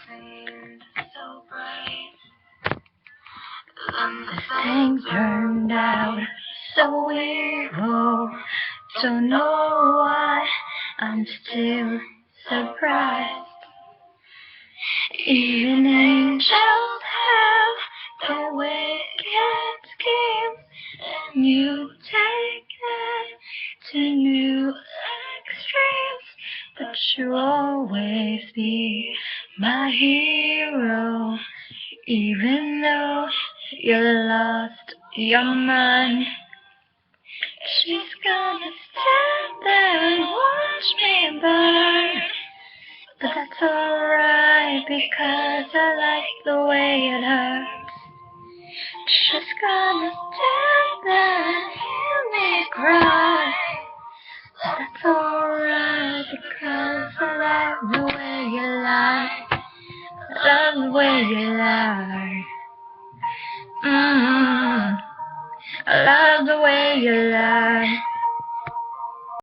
seemed so bright. Then the thing turned out so evil. Don't know why I'm still surprised. Even angels have their wicked schemes, and you take them to new extremes. But you'll always be my hero, even though you lost your mind. She's gonna stand there and watch me burn. But that's alright, because I like the way it hurts. She's gonna stand there and hear me cry. But that's alright, because I like the way you lie. I love the way you lie. I love the way you lie.